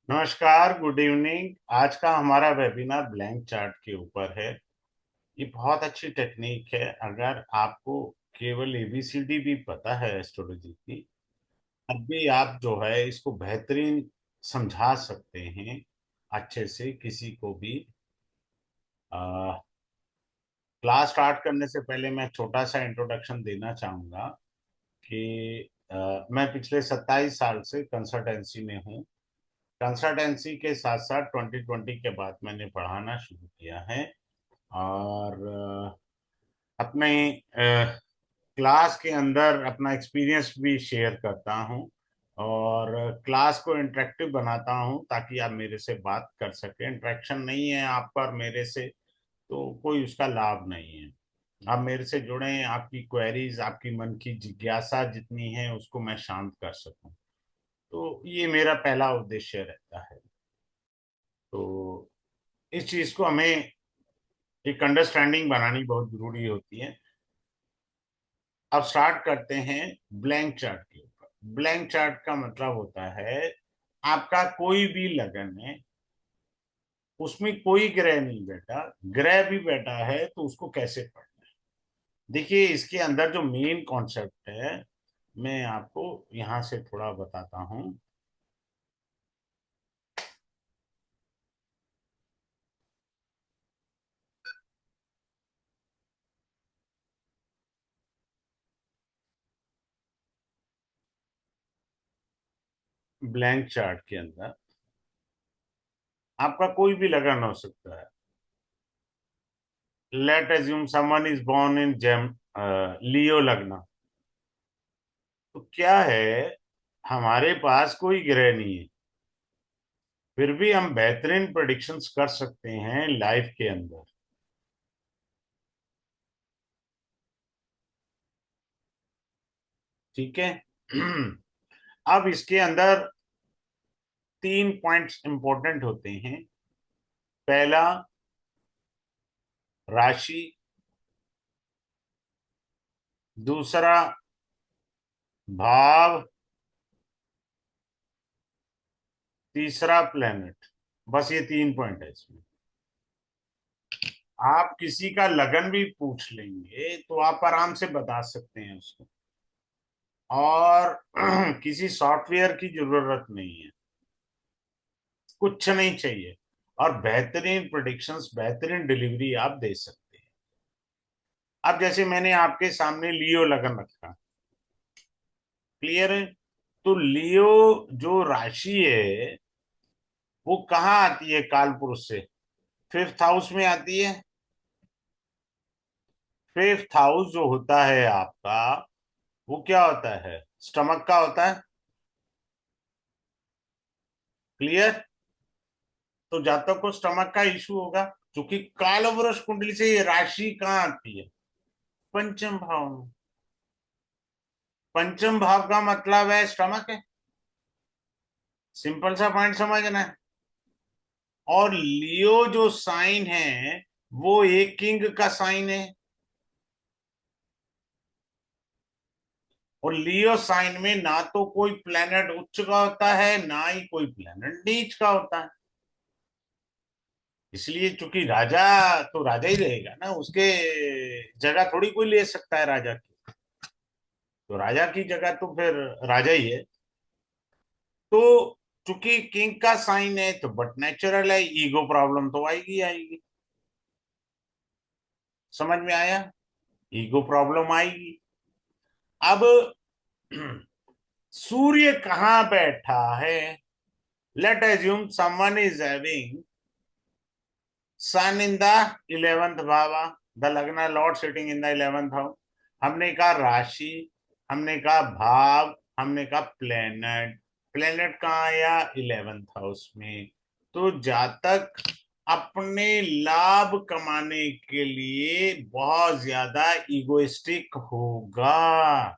नमस्कार, good evening. आज का हमारा वेबिनार ब्लैंक चार्ट के ऊपर है। ये बहुत अच्छी टेक्निक है। अगर आपको केवल एबीसीडी भी पता है एस्ट्रोलॉजी की, तब भी आप जो है इसको बेहतरीन समझा सकते हैं अच्छे से किसी को भी। क्लास स्टार्ट करने से पहले मैं छोटा सा इंट्रोडक्शन देना चाहूँगा कि मैं पिछले 27 साल से कंसल्टेंसी में हूँ। कंसल्टेंसी के साथ साथ 2020 के बाद मैंने पढ़ाना शुरू किया है। और अपने क्लास के अंदर अपना एक्सपीरियंस भी शेयर करता हूँ। और क्लास को इंटरेक्टिव बनाता हूँ ताकि आप मेरे से बात कर सकें। इंटरेक्शन नहीं है आपका और मेरे से, तो कोई उसका लाभ नहीं है। आप मेरे से जुड़े, आपकी क्वेरीज, आपकी मन की जिज्ञासा जितनी है उसको मैं शांत कर सकूं। तो ये मेरा पहला उद्देश्य रहता है। तो इस चीज को हमें एक अंडरस्टैंडिंग बनानी बहुत जरूरी होती है। अब स्टार्ट करते हैं ब्लैंक चार्ट के ऊपर। ब्लैंक चार्ट का मतलब होता है आपका कोई भी लगन है, उसमें कोई ग्रह नहीं बैठा, ग्रह भी बैठा है तो उसको कैसे पढ़ना है। देखिए, इसके अंदर जो मेन कॉन्सेप्ट है मैं आपको यहां से थोड़ा बताता हूं। ब्लैंक चार्ट के अंदर आपका कोई भी लगन हो सकता है। Let assume someone is born in gem Leo लग्न। तो क्या है, हमारे पास कोई ग्रह नहीं है, फिर भी हम बेहतरीन प्रेडिक्शंस कर सकते हैं लाइफ के अंदर। ठीक है। अब इसके अंदर 3 पॉइंट्स इंपॉर्टेंट होते हैं। पहला, राशि। दूसरा, भाव। तीसरा, प्लेनेट। बस ये 3 पॉइंट है इसमें। आप किसी का लगन भी पूछ लेंगे तो आप आराम से बता सकते हैं उसको। और किसी सॉफ्टवेयर की जरूरत नहीं है, कुछ नहीं चाहिए। और बेहतरीन प्रोडिक्शंस, बेहतरीन डिलीवरी आप दे सकते हैं। अब जैसे मैंने आपके सामने लियो लगन रखा, क्लियर है? तो लियो जो राशि है वो कहाँ आती है काल पुरुष से? फिफ्थ हाउस में आती है। फिफ्थ हाउस जो होता है आपका, वो क्या होता है? स्टमक का होता है। क्लियर? तो जातक को स्टमक का इशू होगा, क्योंकि कालवृष कुंडली से ये राशि कहाँ आती है? पंचम भाव में। पंचम भाव का मतलब है स्टमक है। सिंपल सा पॉइंट समझना है। और लियो जो साइन है वो एक किंग का साइन है। और लियो साइन में ना तो कोई प्लेनेट उच्च का होता है, ना ही कोई प्लेनेट नीच का होता है। इसलिए चूंकि राजा तो राजा ही रहेगा ना, उसके जगह थोड़ी कोई ले सकता है राजा की। तो राजा की जगह तो फिर राजा ही है। तो चूंकि किंग का साइन है तो बट नेचुरल है, ईगो प्रॉब्लम तो आएगी आएगी। समझ में आया? ईगो प्रॉब्लम आएगी। अब सूर्य कहाँ बैठा है? Let assume someone is having sun in the 11th भाव, द लग्न lord sitting in the 11th house. हमने कहा राशि, हमने कहा भाव, हमने कहा प्लेनेट। प्लेनेट कहाँ आया? 11th हाउस में। तो जातक अपने लाभ कमाने के लिए बहुत ज्यादा इगोइस्टिक होगा।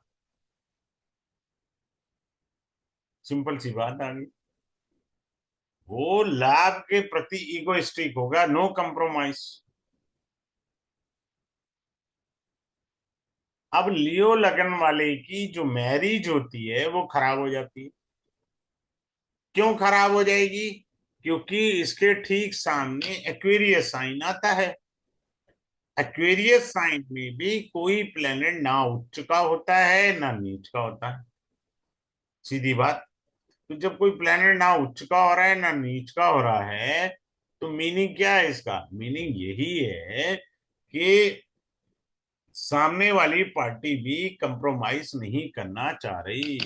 सिंपल सी बात आ गई। वो लाभ के प्रति इगोइस्टिक होगा, नो कंप्रोमाइज। अब लियो लगन वाले की जो मैरिज होती है वो खराब हो जाती है। क्यों खराब हो जाएगी? क्योंकि इसके ठीक सामने एक्वेरियस साइन आता है। एक्वेरियस साइन में भी कोई प्लेनेट ना उच्च का होता है ना नीच का होता है, सीधी बात। तो जब कोई प्लेनेट ना उच्च का हो रहा है ना नीच का हो रहा है, तो मीनिंग क्या है इसका? मीनिंग यही है कि सामने वाली पार्टी भी कंप्रोमाइज नहीं करना चाह रही।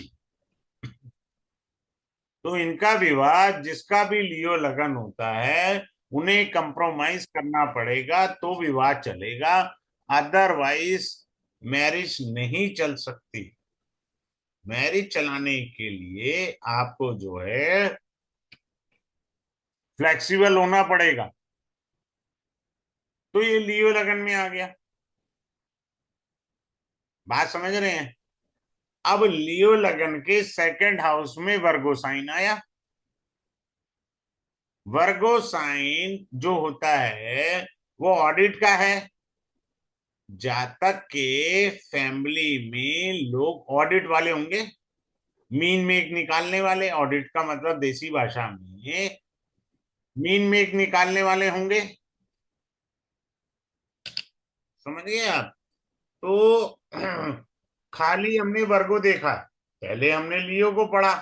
तो इनका विवाद, जिसका भी लियो लगन होता है, उन्हें कंप्रोमाइज करना पड़ेगा तो विवाद चलेगा, अदरवाइज मैरिज नहीं चल सकती। मैरिज चलाने के लिए आपको जो है फ्लेक्सिबल होना पड़ेगा। तो ये लियो लगन में आ गया। बात समझ रहे हैं? अब लियो लगन के सेकंड हाउस में वर्गो साइन आया। वर्गो साइन जो होता है वो ऑडिट का है। जातक के फैमिली में लोग ऑडिट वाले होंगे, मीन मेक निकालने वाले। ऑडिट का मतलब देसी भाषा में मीन मेक निकालने वाले होंगे। समझ गए आप? तो खाली हमने वर्गो देखा, पहले हमने लियो को पढ़ा।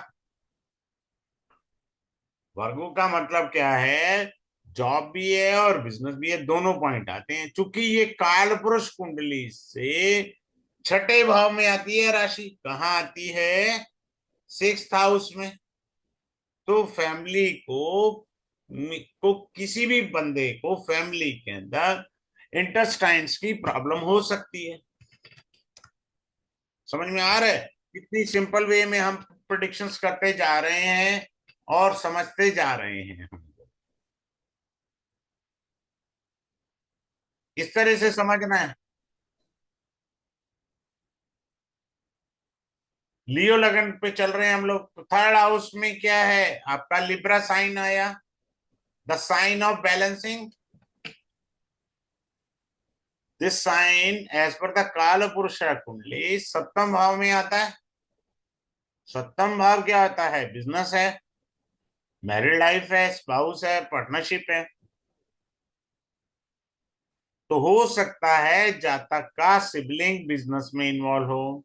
वर्गो का मतलब क्या है? जॉब भी है और बिजनेस भी है, दोनों पॉइंट आते हैं। चूंकि ये काल पुरुष कुंडली से छठे भाव में आती है राशि। कहाँ आती है? सिक्स्थ हाउस में। तो फैमिली को किसी भी बंदे को फैमिली के अंदर इंटेस्टाइन्स की प्रॉब्लम हो सकती है। समझ में आ रहा है? कितनी सिंपल वे में हम प्रिडिक्शंस करते जा रहे हैं और समझते जा रहे हैं हम। इस तरह से समझना है। लियो लगन पे चल रहे हैं हम लोग। तो थर्ड हाउस में क्या है? आपका लिब्रा साइन आया, the sign of balancing. This sign as पर द काल पुरुष कुंडली सप्तम भाव में आता है। सप्तम भाव क्या होता है? बिजनेस है, मैरिड लाइफ है, स्पाउस है, पार्टनरशिप है। तो हो सकता है जातक का सिबलिंग बिजनेस में इन्वॉल्व हो,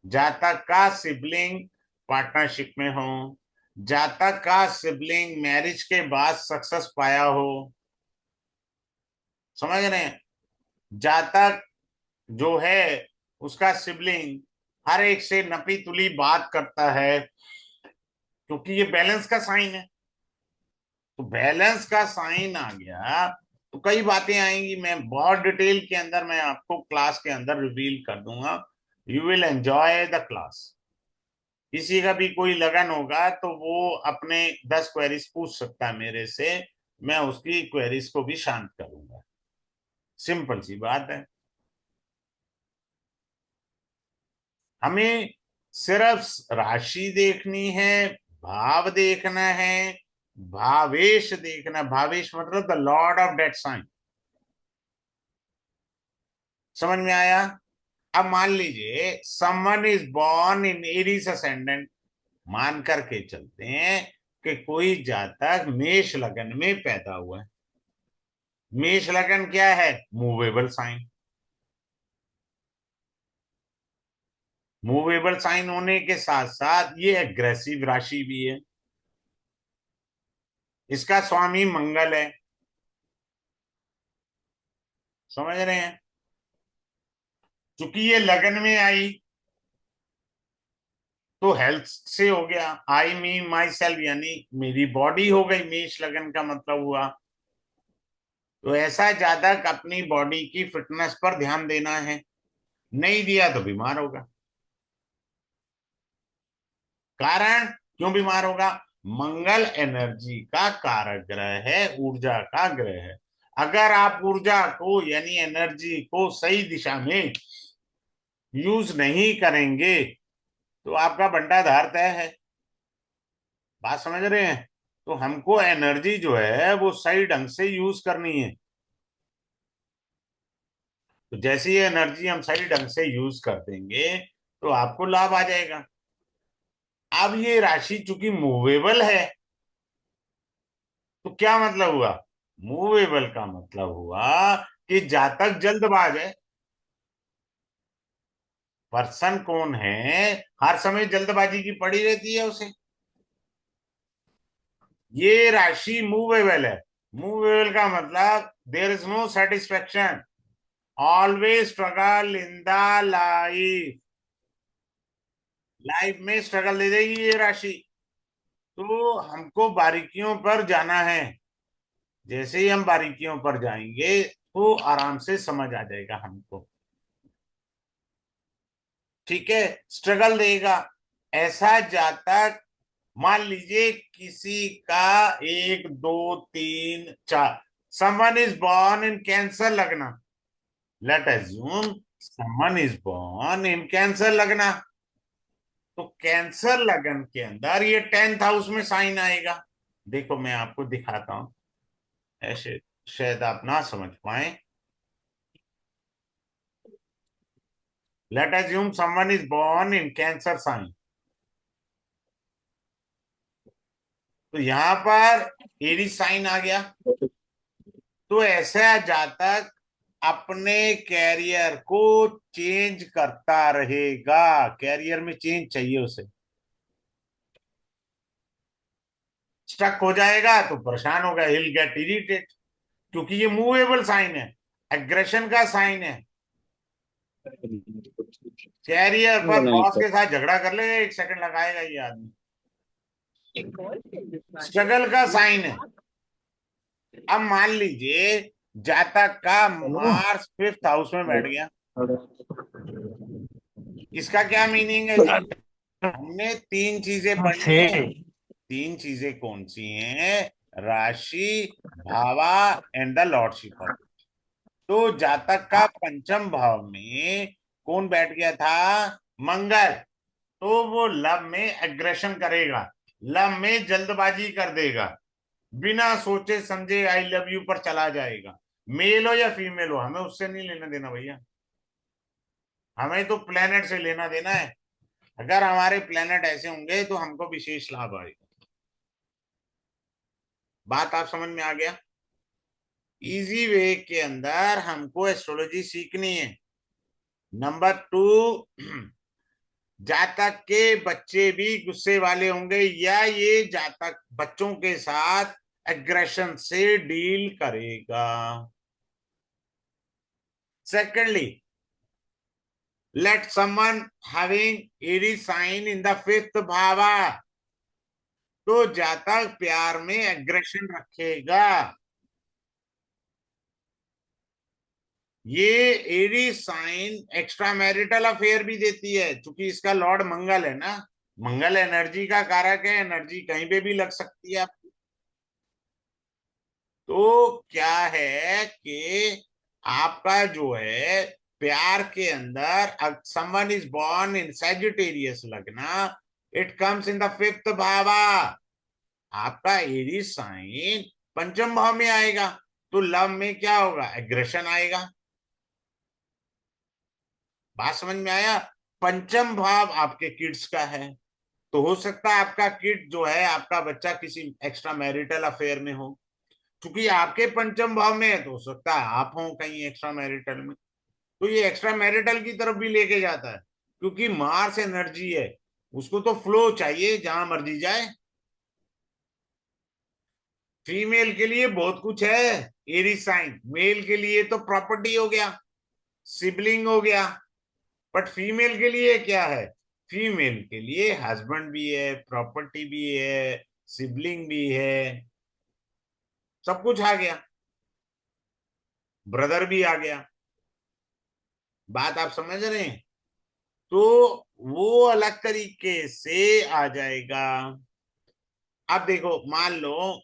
जातक का सिबलिंग पार्टनरशिप में हो, जातक का सिबलिंग मैरिज के बाद सक्सेस पाया हो। समझ रहे हैं? जातक जो है उसका सिबलिंग हर एक से नपी तुली बात करता है, क्योंकि ये बैलेंस का साइन है। तो बैलेंस का साइन आ गया तो कई बातें आएंगी। मैं बहुत डिटेल के अंदर मैं आपको क्लास के अंदर रिवील कर दूंगा। You will enjoy the class. किसी का भी कोई लगन होगा तो वो अपने 10 क्वेरीज पूछ सकता है मेरे से, मैं उसकी क्वेरीज को भी शांत करूंगा। सिंपल सी बात है। हमें सिर्फ राशि देखनी है, भाव देखना है, भावेश देखना। भावेश मतलब the lord of that sign. समझ में आया? अब मान लीजिए someone is born in Aries ascendant. मान करके चलते हैं कि कोई जातक मेष लगन में पैदा हुआ है। मेष लगन क्या है? Movable sign. मूवेबल साइन होने के साथ साथ ये एग्रेसिव राशि भी है। इसका स्वामी मंगल है। समझ रहे हैं? चूंकि ये लगन में आई तो हेल्थ से हो गया। आई मी माई सेल्फ, यानी मेरी बॉडी हो गई। मेष लगन का मतलब हुआ। तो ऐसा जातक अपनी बॉडी की फिटनेस पर ध्यान देना है, नहीं दिया तो बीमार होगा। कारण क्यों बीमार होगा? मंगल एनर्जी का कारक ग्रह है, ऊर्जा का ग्रह है। अगर आप ऊर्जा को यानी एनर्जी को सही दिशा में यूज नहीं करेंगे तो आपका बंटाधार तय है। बात समझ रहे हैं? तो हमको एनर्जी जो है वो सही ढंग से यूज करनी है। तो जैसे ही एनर्जी हम सही ढंग से यूज कर देंगे तो आपको लाभ आ जाएगा। अब ये राशि चूंकि मूवेबल है तो क्या मतलब हुआ? मूवेबल का मतलब हुआ कि जातक जल्दबाज है। पर्सन कौन है, हर समय जल्दबाजी की पड़ी रहती है उसे। ये राशि मूवेबल है। मूवेबल का मतलब there is no satisfaction, always struggle in the life. Life में स्ट्रगल दे देगी ये राशि। तो हमको बारीकियों पर जाना है। जैसे ही हम बारीकियों पर जाएंगे तो आराम से समझ आ जाएगा हमको। ठीक है, स्ट्रगल देगा। ऐसा जातक, मान लीजिए किसी का 1 2 3 4, someone is born in cancer लगना। Let assume someone is born in cancer लगना। तो कैंसर लगन के अंदर ये 10th हाउस में साइन आएगा। देखो मैं आपको दिखाता हूं, ऐसे शायद आप ना समझ पाए। Let assume someone is born in Cancer sign. तो यहां पर एरी साइन आ गया। तो ऐसा जातक अपने कैरियर को चेंज करता रहेगा। कैरियर में चेंज चाहिए उसे। स्टक हो जाएगा तो परेशान होगा, हिल गेट इरिटेट। क्योंकि ये मूवेबल साइन है, एग्रेशन का साइन है। कैरियर पर बॉस के साथ झगड़ा कर लेगा, 1 सेकंड लगाएगा ये आदमी। स्ट्रगल का साइन है। अब मान लीजिए जातक का मार्स 5th हाउस में बैठ गया। इसका क्या मीनिंग है जी? हमने 3 चीजें पढ़ी हैं। 3 चीजें कौन सी हैं? राशि, भावा एंड द लॉर्डशिप ऑफ। तो जातक का पंचम भाव में कौन बैठ गया था? मंगल। तो वो लव में एग्रेशन करेगा, लव में जल्दबाजी कर देगा, बिना सोचे समझे आई लव यू पर चला जाएगा। मेल हो या फीमेल हो, हमें उससे नहीं लेना देना भैया। हमें तो प्लेनेट से लेना देना है। अगर हमारे प्लेनेट ऐसे होंगे तो हमको विशेष लाभ आएगा। बात आप समझ में आ गया? इजी वे के अंदर हमको एस्ट्रोलॉजी सीखनी है। नंबर 2, जातक के बच्चे भी गुस्से वाले होंगे या ये जातक बच्चों के साथ एग्रेशन से डील करेगा। Secondly, let someone having Aries sign in the 5th भावा। तो जातक प्यार में एग्रेशन रखेगा। ये Aries sign extra marital affair भी देती है, क्योंकि इसका लॉर्ड मंगल है ना। मंगल एनर्जी का कारक है, एनर्जी कहीं पे भी लग सकती है। तो क्या है कि आपका जो है प्यार के अंदर, someone is born in Sagittarius लगना, it comes in the 5th भावा। आपका एरीज साइन पंचम भाव में आएगा। तो लव में क्या होगा? एग्रेशन आएगा। बात समझ में आया? पंचम भाव आपके किड्स का है। तो हो सकता है आपका किड जो है, आपका बच्चा किसी एक्स्ट्रा मैरिटल अफेयर में हो। क्योंकि आपके पंचम भाव में है तो हो सकता है आप हो कहीं एक्स्ट्रा मैरिटल में। तो ये एक्स्ट्रा मैरिटल की तरफ भी लेके जाता है, क्योंकि मार्स एनर्जी है, उसको तो फ्लो चाहिए जहां मर्जी जाए। फीमेल के लिए बहुत कुछ है एरीज साइन, मेल के लिए तो प्रॉपर्टी हो गया, सिबलिंग हो गया। बट फीमेल के लिए क्या है? फीमेल के लिए हस्बैंड भी है, प्रॉपर्टी भी है, सिबलिंग भी है, सब कुछ आ गया। ब्रदर भी आ गया। बात आप समझ रहे हैं? तो वो अलग तरीके से आ जाएगा। अब देखो, मान लो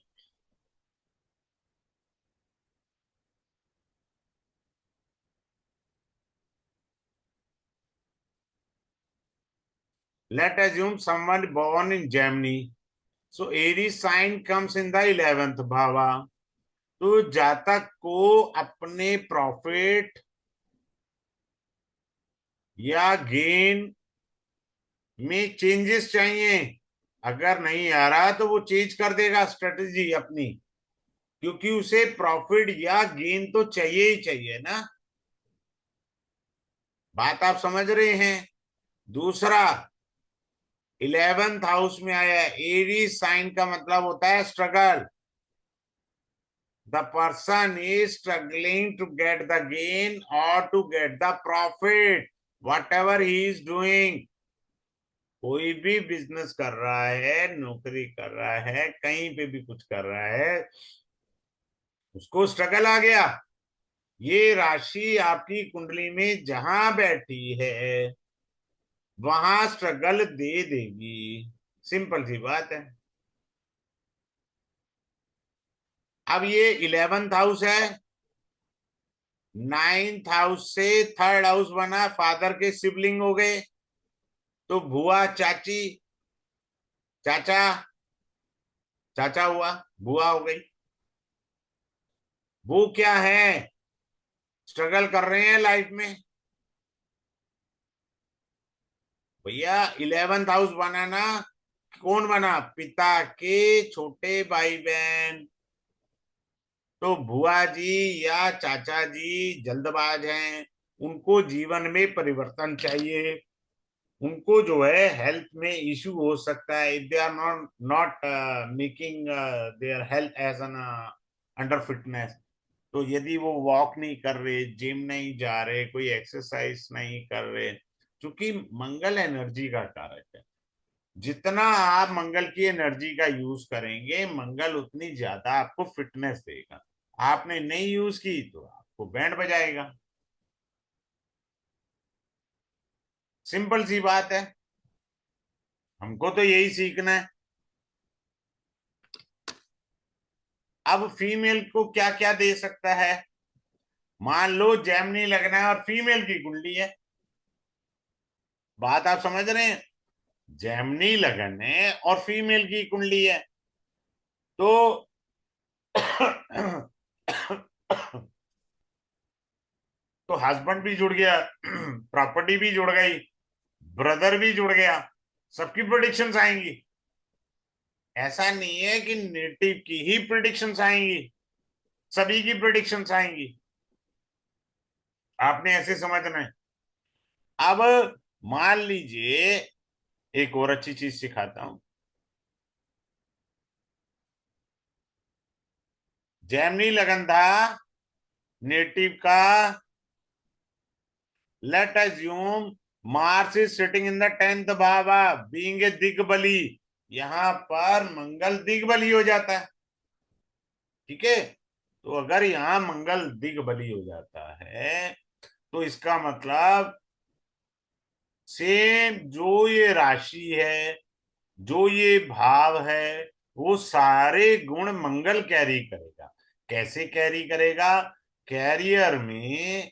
let assume someone born in Gemini. So Aries sign comes in the 11th भावा। तो जातक को अपने प्रॉफिट या गेन में चेंजेस चाहिए। अगर नहीं आ रहा तो वो चेंज कर देगा स्ट्रेटेजी अपनी। क्योंकि उसे प्रॉफिट या गेन तो चाहिए ही चाहिए ना। बात आप समझ रहे हैं। दूसरा, 11th हाउस में आया एरीज साइन का मतलब होता है struggle. The person is struggling to get the gain और to get the profit whatever he is doing. कोई भी बिजनेस कर रहा है, नौकरी कर रहा है, कहीं पे भी कुछ कर रहा है, उसको स्ट्रगल आ गया। ये राशि आपकी कुंडली में जहां बैठी है वहां स्ट्रगल दे देगी। सिंपल सी बात है। अब ये 11th हाउस है, 9th हाउस से 3rd हाउस बना, फादर के सिबलिंग हो गए। तो बुआ, चाची, चाचा, चाचा हुआ, बुआ हो गई। वो क्या है, स्ट्रगल कर रहे हैं लाइफ में। भैया 11th हाउस बनाना, कौन बना, पिता के छोटे भाई बहन। तो बुआ जी या चाचा जी जल्दबाज हैं, उनको जीवन में परिवर्तन चाहिए। उनको जो है हेल्थ में इश्यू हो सकता है, if they are not not making their health as an under fitness. तो यदि वो वॉक नहीं कर रहे, जिम नहीं जा रहे, कोई एक्सरसाइज नहीं कर रहे, क्योंकि मंगल एनर्जी का कारक है। जितना आप मंगल की एनर्जी का यूज करेंगे, मंगल उतनी ज्यादा आपको फिटनेस देगा। आपने नहीं यूज की तो आपको बैंड बजाएगा। सिंपल सी बात है। हमको तो यही सीखना है। अब फीमेल को क्या क्या दे सकता है। मान लो जैमिनी लगना है और फीमेल की कुंडली है। बात आप समझ रहे हैं। जैमिनी लगन है और फीमेल की कुंडली है। तो तो हस्बैंड भी जुड़ गया, प्रॉपर्टी भी जुड़ गई, ब्रदर भी जुड़ गया, सबकी प्रोडिक्शंस आएंगी। ऐसा नहीं है कि नेटिव की ही प्रोडिक्शंस आएंगी, सभी की प्रोडिक्शंस आएंगी। आपने ऐसे समझना है। अब मान लीजिए, एक और अच्छी चीज सिखाता हूं। जैमिनी लगन था नेटिव का, let assume Mars is sitting in the 10th भावा बीइंग ए दिग्बली। यहां पर मंगल दिग्बली हो जाता है। ठीक है। तो अगर यहां मंगल दिग्बली हो जाता है तो इसका मतलब सेम जो ये राशि है, जो ये भाव है, वो सारे गुण मंगल कैरी करेगा। कैसे कैरी करेगा। कैरियर में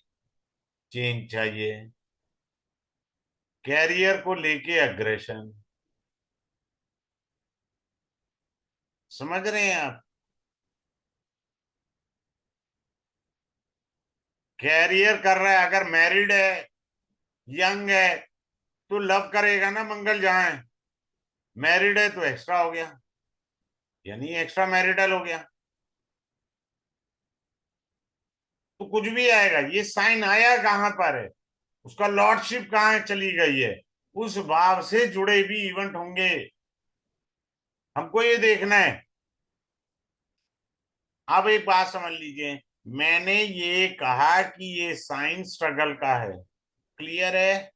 चेंज चाहिए, कैरियर को लेके अग्रेशन। समझ रहे हैं आप। कैरियर कर रहा है, अगर मैरिड है, यंग है, तो लव करेगा ना मंगल जहां है। मैरिड है तो एक्स्ट्रा हो गया, यानी एक्स्ट्रा मैरिटल हो गया। तो कुछ भी आएगा, ये साइन आया कहां पर है, उसका लॉर्डशिप कहां चली गई है, उस भाव से जुड़े भी इवेंट होंगे। हमको ये देखना है। अब एक बात समझ लीजिए, मैंने ये कहा कि ये साइन स्ट्रगल का है, क्लियर है।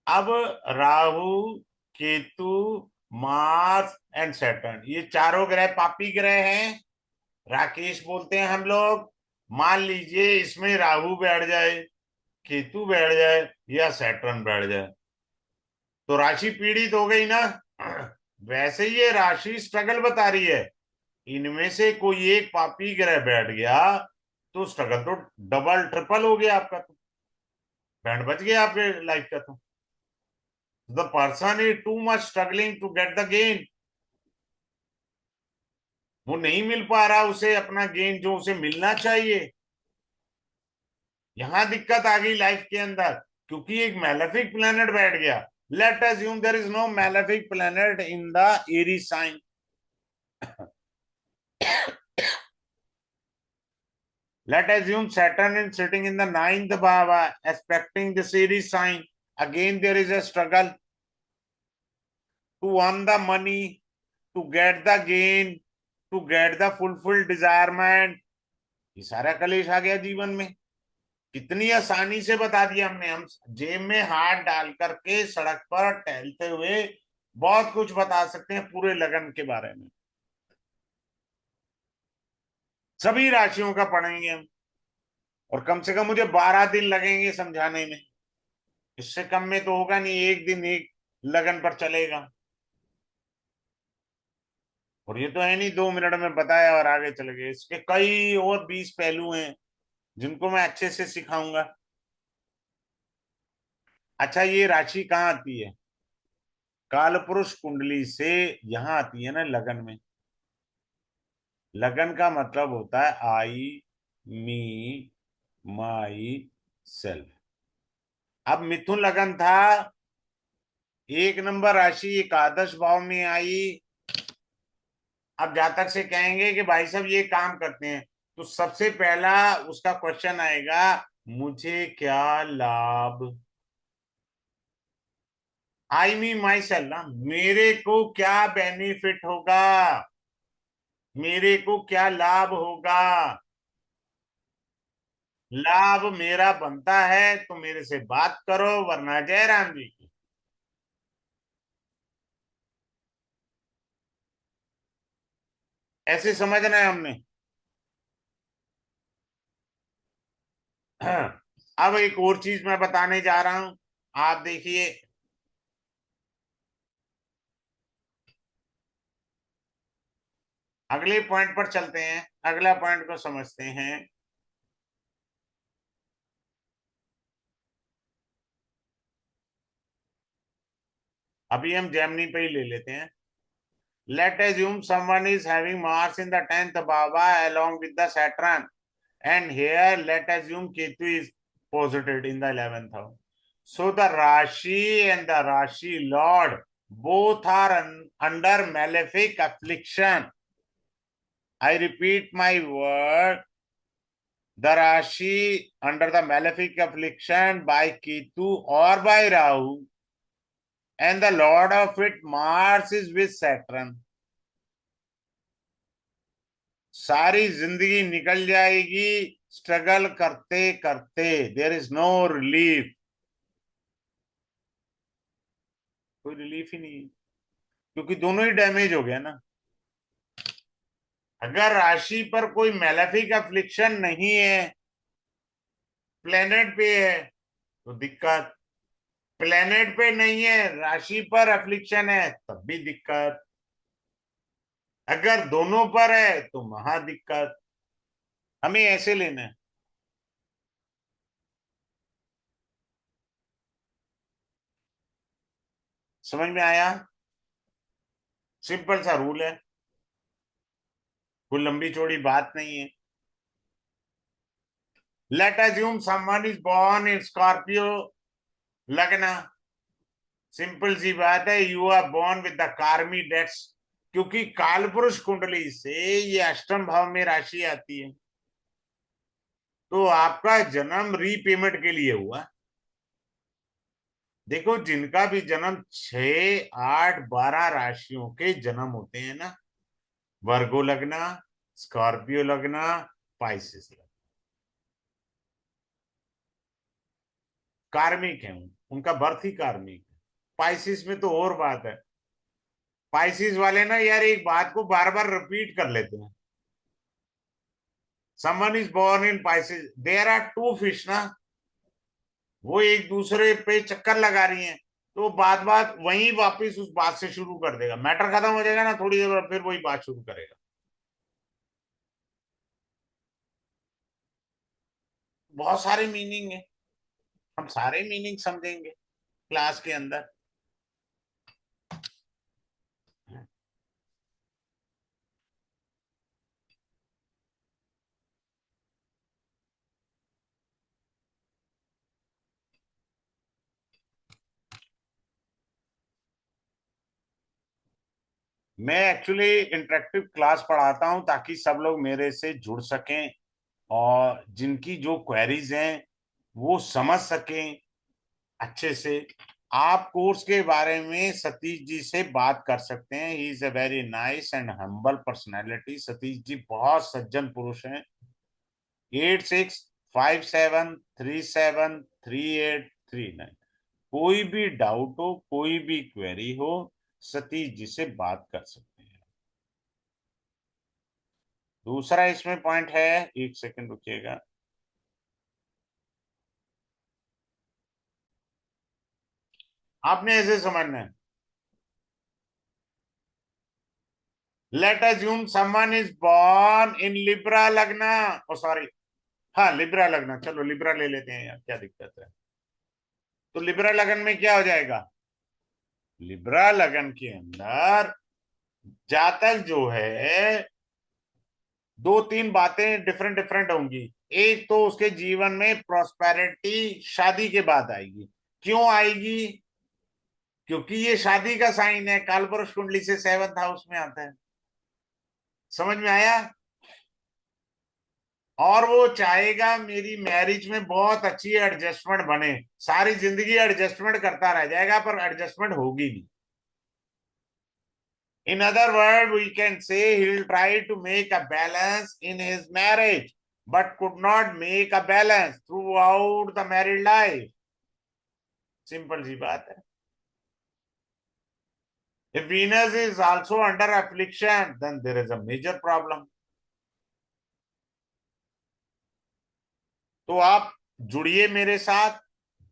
अब Rahu, Ketu, Mars and Saturn, ये चारों ग्रह पापी ग्रह हैं, राकेश बोलते हैं हम लोग। मान लीजिए इसमें राहु बैठ जाए, केतु बैठ जाए या सैटर्न बैठ जाए, तो राशि पीड़ित हो गई ना। वैसे ये राशि स्ट्रगल बता रही है। इनमें से कोई एक पापी ग्रह बैठ गया तो स्ट्रगल तो डबल ट्रिपल हो गया आपका, तो बैंड बच गया आपके लाइफ का। तो the person is too much struggling to get the gain. वो नहीं मिल पा रहा उसे अपना गेन जो उसे मिलना चाहिए। यहां दिक्कत आ गई लाइफ के अंदर, क्योंकि एक मैलेफिक प्लेनेट बैठ गया। Let assume there is no malefic planet in the Aries sign. Let assume Saturn is sitting in the ninth bhava, aspecting the Series sign. Again, there is a struggle to earn the money, to get the gain, to get the fulfilled desirement. ये सारा कलेश आ गया जीवन में। कितनी आसानी से बता दिया हमने। हम जेब में हाथ डाल करके सड़क पर टहलते हुए बहुत कुछ बता सकते हैं पूरे लगन के बारे में। सभी राशियों का पढ़ेंगे हम, और कम से कम मुझे 12 दिन लगेंगे समझाने में। इससे कम में तो होगा नहीं, एक दिन एक लगन पर चलेगा। और ये तो है नहीं 2 मिनट में बताया और आगे चले गए। इसके कई और 20 पहलू हैं जिनको मैं अच्छे से सिखाऊंगा। अच्छा, ये राशि कहाँ आती है? कालपुरुष कुंडली से यहां आती है ना, लगन में। लगन का मतलब होता है आई, मी, माई, सेल्फ। अब मिथुन लगन था, 1 नंबर राशि एकादश भाव में आई। अब जातक से कहेंगे कि भाई साहब ये काम करते हैं, तो सबसे पहला उसका क्वेश्चन आएगा, मुझे क्या लाभ। आई मी माई सेल्फ ना, मेरे को क्या बेनिफिट होगा, मेरे को क्या लाभ होगा। लाभ मेरा बनता है तो मेरे से बात करो, वरना जयराम जी की। ऐसे समझना है हमने। अब एक और चीज मैं बताने जा रहा हूं, आप देखिए। अगले पॉइंट पर चलते हैं, अगला पॉइंट को समझते हैं। अभी हम जेमिनी पे ही ले लेते हैं। Let assume someone is having Mars in the 10th bhava along with the Saturn, and here let assume Ketu is posited in the 11th house. So the Rashi and the Rashi Lord both are under malefic affliction. I repeat my word. The Rashi under the malefic affliction by Ketu or by Rahu, and the Lord of it Mars is with Saturn. सारी जिंदगी निकल जाएगी struggle करते करते। There is no relief, कोई relief ही नहीं, क्योंकि दोनों ही डैमेज हो गया ना। अगर राशि पर कोई मैलेफिक अफ्लिक्शन नहीं है, प्लेनेट पे है, तो दिक्कत। प्लेनेट पे नहीं है, राशि पर अफ्लिक्शन है, तब भी दिक्कत। अगर दोनों पर है तो महा दिक्कत। हमें ऐसे लेना है। समझ में आया? सिंपल सा रूल है, कोई लंबी चौड़ी बात नहीं है। Let assume someone is born in Scorpio लगना। सिंपल सी बात है, you are born with the karmic debts. क्योंकि कालपुरुष कुंडली से ये अष्टम भाव में राशि आती है, तो आपका जन्म रीपेमेंट के लिए हुआ। देखो, जिनका भी जन्म 6, 8, 12 राशियों के जन्म होते हैं ना, वर्गो लगना, स्कॉर्पियो लगना, पाइसेस लगना, कार्मिक है, उनका बर्थ ही कार्मिक है। पाइसिस में तो और बात है। पाइसिस वाले ना यार एक बात को बार बार रिपीट कर लेते हैं। Someone is born in Pisces, there are two fish ना, वो एक दूसरे पे चक्कर लगा रही हैं, तो बात बात वहीं वापस उस बात से शुरू कर देगा। मैटर खत्म हो जाएगा ना, थोड़ी देर बाद फिर वही बात शुरू करेगा। बहुत सारे मीनिंग है, हम सारे मीनिंग समझेंगे क्लास के अंदर। मैं एक्चुअली इंटरेक्टिव क्लास पढ़ाता हूं ताकि सब लोग मेरे से जुड़ सकें, और जिनकी जो क्वेरीज हैं वो समझ सकें अच्छे से। आप कोर्स के बारे में सतीश जी से बात कर सकते हैं। He is a very nice and humble personality. Satish ji बहुत सज्जन पुरुष हैं। 8657373839। कोई भी डाउट हो, कोई भी क्वेरी हो, सतीश जी से बात कर सकते हैं। दूसरा इसमें पॉइंट है, एक सेकंड रुकिएगा। आपने ऐसे समझना है, let assume someone is born in Libra लग्ना, ओ सॉरी, हाँ लिब्रा लग्न, चलो लिब्रा ले लेते हैं यार, क्या दिक्कत है। तो लिब्रा लगन में क्या हो जाएगा, लिब्रा लगन के अंदर जातक जो है, दो तीन बातें डिफरेंट डिफरेंट होंगी। एक तो उसके जीवन में प्रॉस्पेरिटी शादी के बाद आएगी। क्यों आएगी, क्योंकि ये शादी का साइन है, कालपुरुष कुंडली से 7th हाउस में आता है। समझ में आया। और वो चाहेगा मेरी मैरिज में बहुत अच्छी एडजस्टमेंट बने, सारी जिंदगी एडजस्टमेंट करता रह जाएगा पर एडजस्टमेंट होगी नहीं। In other words, we can say he'll try to make a balance in his marriage, but could not make a balance throughout the married life. Simple सी बात है। If Venus is also under affliction, then there is a major problem. तो आप जुड़िए मेरे साथ।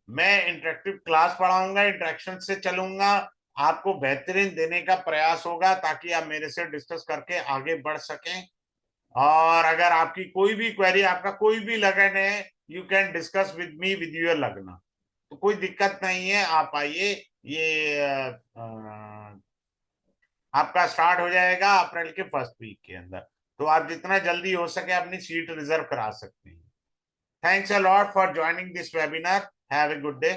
मैं interactive class पढ़ाऊंगा, interaction से चलूंगा, आपको बेहतरीन देने का प्रयास होगा ताकि आप मेरे से डिस्कस करके आगे बढ़ सकें। और अगर आपकी कोई भी क्वेरी, आपका कोई भी लगन है, you can discuss with me with your लगना। तो कोई दिक्कत नहीं है, आप आइए। ये आपका स्टार्ट हो जाएगा अप्रैल के फर्स्ट वीक के अंदर। तो आप जितना जल्दी हो सके अपनी सीट रिजर्व करा सकते हैं। Thanks a lot for joining this webinar. Have a good day.